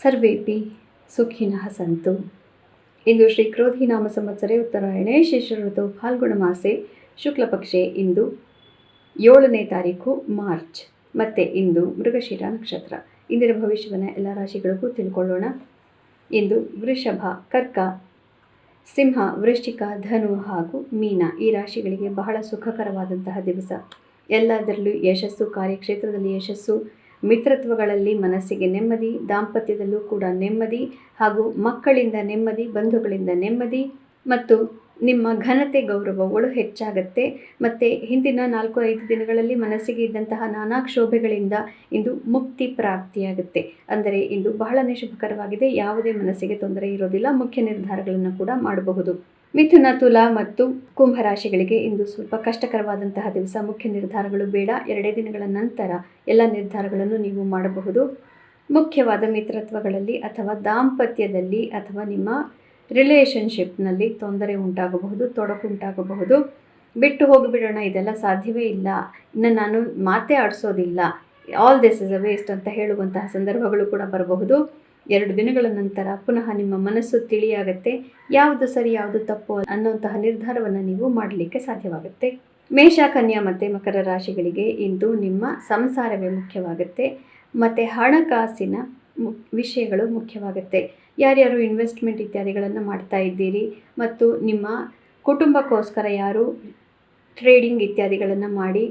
ಸರ್ವೇಪಿ ಸುಖಿನಃ ಸಂತು. ಇಂದು ಶ್ರೀ ಕ್ರೋಧಿ ನಾಮ ಸಂವತ್ಸರೆ ಉತ್ತರಾಯಣೆ ಶಿಶಿರ ಋತು ಫಾಲ್ಗುಣ ಮಾಸೆ ಶುಕ್ಲಪಕ್ಷೆ ಇಂದು 7ನೇ ತಾರೀಕು ಮಾರ್ಚ್ ಮತ್ತು ಇಂದು ಮೃಗಶಿರ ನಕ್ಷತ್ರ. ಇಂದಿನ ಭವಿಷ್ಯವನ್ನು ಎಲ್ಲ ರಾಶಿಗಳಿಗೂ ತಿಳ್ಕೊಳ್ಳೋಣ. ಇಂದು ವೃಷಭ, ಕರ್ಕ, ಸಿಂಹ, ವೃಶ್ಚಿಕ, ಧನು ಹಾಗೂ ಮೀನ ಈ ರಾಶಿಗಳಿಗೆ ಬಹಳ ಸುಖಕರವಾದಂತಹ ದಿವಸ. ಎಲ್ಲದರಲ್ಲೂ ಯಶಸ್ಸು, ಕಾರ್ಯಕ್ಷೇತ್ರದಲ್ಲಿ ಯಶಸ್ಸು, ಮಿತ್ರತ್ವಗಳಲ್ಲಿ ಮನಸ್ಸಿಗೆ ನೆಮ್ಮದಿ, ದಾಂಪತ್ಯದಲ್ಲೂ ಕೂಡ ನೆಮ್ಮದಿ ಹಾಗೂ ಮಕ್ಕಳಿಂದ ನೆಮ್ಮದಿ, ಬಂಧುಗಳಿಂದ ನೆಮ್ಮದಿ ಮತ್ತು ನಿಮ್ಮ ಘನತೆ ಗೌರವಗಳು ಹೆಚ್ಚಾಗತ್ತೆ. ಮತ್ತು ಹಿಂದಿನ 4-5 ದಿನಗಳಲ್ಲಿ ಮನಸ್ಸಿಗೆ ಇದ್ದಂತಹ ನಾನಾ ಕ್ಷೋಭೆಗಳಿಂದ ಇಂದು ಮುಕ್ತಿ ಪ್ರಾಪ್ತಿಯಾಗುತ್ತೆ. ಅಂದರೆ ಇಂದು ಬಹಳನೇ ಶುಭಕರವಾಗಿದೆ. ಯಾವುದೇ ಮನಸ್ಸಿಗೆ ತೊಂದರೆ ಇರೋದಿಲ್ಲ. ಮುಖ್ಯ ನಿರ್ಧಾರಗಳನ್ನು ಕೂಡ ಮಾಡಬಹುದು. ಮಿಥುನ, ತುಲಾ ಮತ್ತು ಕುಂಭ ರಾಶಿಗಳಿಗೆ ಇಂದು ಸ್ವಲ್ಪ ಕಷ್ಟಕರವಾದಂತಹ ದಿವಸ. ಮುಖ್ಯ ನಿರ್ಧಾರಗಳು ಬೇಡ. 2 ದಿನಗಳ ನಂತರ ಎಲ್ಲ ನಿರ್ಧಾರಗಳನ್ನು ನೀವು ಮಾಡಬಹುದು. ಮುಖ್ಯವಾದ ಮಿತ್ರತ್ವಗಳಲ್ಲಿ ಅಥವಾ ದಾಂಪತ್ಯದಲ್ಲಿ ಅಥವಾ ನಿಮ್ಮ ರಿಲೇಷನ್ಶಿಪ್ನಲ್ಲಿ ತೊಂದರೆ ಉಂಟಾಗಬಹುದು, ತೊಡಕುಂಟಾಗಬಹುದು. ಬಿಟ್ಟು ಹೋಗಿಬಿಡೋಣ, ಇದೆಲ್ಲ ಸಾಧ್ಯವೇ ಇಲ್ಲ, ಇನ್ನು ನಾನು ಮಾತೇ ಆಡಿಸೋದಿಲ್ಲ, all this is a waste ಅಂತ ಹೇಳುವಂತಹ ಸಂದರ್ಭಗಳು ಕೂಡ ಬರಬಹುದು. 2 ದಿನಗಳ ನಂತರ ಪುನಃ ನಿಮ್ಮ ಮನಸ್ಸು ತಿಳಿಯಾಗುತ್ತೆ. ಯಾವುದು ಸರಿ ಯಾವುದು ತಪ್ಪು ಅನ್ನುವಂತಹ ನಿರ್ಧಾರವನ್ನು ನೀವು ಮಾಡಲಿಕ್ಕೆ ಸಾಧ್ಯವಾಗುತ್ತೆ. ಮೇಷ, ಕನ್ಯಾ ಮತ್ತು ಮಕರ ರಾಶಿಗಳಿಗೆ ಇಂದು ನಿಮ್ಮ ಸಂಸಾರವೇ ಮುಖ್ಯವಾಗುತ್ತೆ ಮತ್ತು ಹಣಕಾಸಿನ ವಿಷಯಗಳು ಮುಖ್ಯವಾಗುತ್ತೆ. ಯಾರ್ಯಾರು ಇನ್ವೆಸ್ಟ್ಮೆಂಟ್ ಇತ್ಯಾದಿಗಳನ್ನು ಮಾಡ್ತಾ ಇದ್ದೀರಿ ಮತ್ತು ನಿಮ್ಮ ಕುಟುಂಬಕ್ಕೋಸ್ಕರ ಯಾರು ಟ್ರೇಡಿಂಗ್ ಇತ್ಯಾದಿಗಳನ್ನು ಮಾಡಿ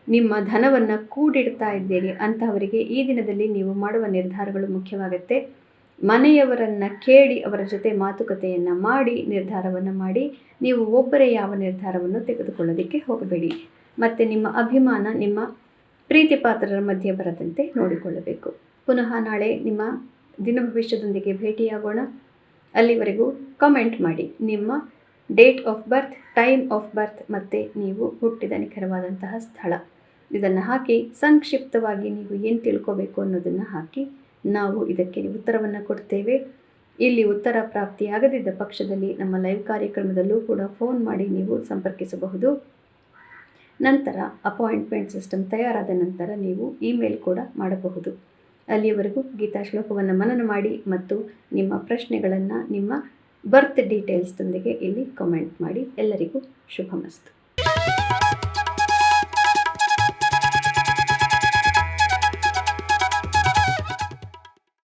ನಿಮ್ಮ ಧನವನ್ನು ಕೂಡಿಡ್ತಾ ಇದ್ದೀರಿ ಅಂತಹವರಿಗೆ ಈ ದಿನದಲ್ಲಿ ನೀವು ಮಾಡುವ ನಿರ್ಧಾರಗಳು ಮುಖ್ಯವಾಗುತ್ತೆ. ಮನೆಯವರನ್ನು ಕೇಳಿ ಅವರ ಜೊತೆ ಮಾತುಕತೆಯನ್ನು ಮಾಡಿ ನಿರ್ಧಾರವನ್ನು ಮಾಡಿ. ನೀವು ಒಬ್ಬರೇ ಯಾವ ನಿರ್ಧಾರವನ್ನು ತೆಗೆದುಕೊಳ್ಳೋದಕ್ಕೆ ಹೋಗಬೇಡಿ. ಮತ್ತು ನಿಮ್ಮ ಅಭಿಮಾನ ನಿಮ್ಮ ಪ್ರೀತಿ ಪಾತ್ರರ ಮಧ್ಯೆ ಬರದಂತೆ ನೋಡಿಕೊಳ್ಳಬೇಕು. ಪುನಃ ನಾಳೆ ನಿಮ್ಮ ದಿನ ಭವಿಷ್ಯದೊಂದಿಗೆ ಭೇಟಿಯಾಗೋಣ. ಅಲ್ಲಿವರೆಗೂ ಕಾಮೆಂಟ್ ಮಾಡಿ ನಿಮ್ಮ date of birth, time of birth ಮತ್ತು ನೀವು ಹುಟ್ಟಿದ ನಿಖರವಾದಂತಹ ಸ್ಥಳ ಇದನ್ನು ಹಾಕಿ ಸಂಕ್ಷಿಪ್ತವಾಗಿ ನೀವು ಏನು ತಿಳ್ಕೋಬೇಕು ಅನ್ನೋದನ್ನು ಹಾಕಿ ನಾವು ಇದಕ್ಕೆ ಉತ್ತರವನ್ನು ಕೊಡ್ತೇವೆ. ಇಲ್ಲಿ ಉತ್ತರ ಪ್ರಾಪ್ತಿಯಾಗದಿದ್ದ ಪಕ್ಷದಲ್ಲಿ ನಮ್ಮ ಲೈವ್ ಕಾರ್ಯಕ್ರಮದಲ್ಲೂ ಕೂಡ ಫೋನ್ ಮಾಡಿ ನೀವು ಸಂಪರ್ಕಿಸಬಹುದು. ನಂತರ ಅಪಾಯಿಂಟ್ಮೆಂಟ್ ಸಿಸ್ಟಮ್ ತಯಾರಾದ ನಂತರ ನೀವು ಇಮೇಲ್ ಕೂಡ ಮಾಡಬಹುದು. ಅಲ್ಲಿಯವರೆಗೂ ಗೀತಾ ಶ್ಲೋಕವನ್ನು ಮನನ ಮಾಡಿ ಮತ್ತು ನಿಮ್ಮ ಪ್ರಶ್ನೆಗಳನ್ನು ನಿಮ್ಮ ಬರ್ತ್ ಡೀಟೇಲ್ಸ್ದೊಂದಿಗೆ ಇಲ್ಲಿ ಕಮೆಂಟ್ ಮಾಡಿ. ಎಲ್ಲರಿಗೂ ಶುಭಮಸ್ತು.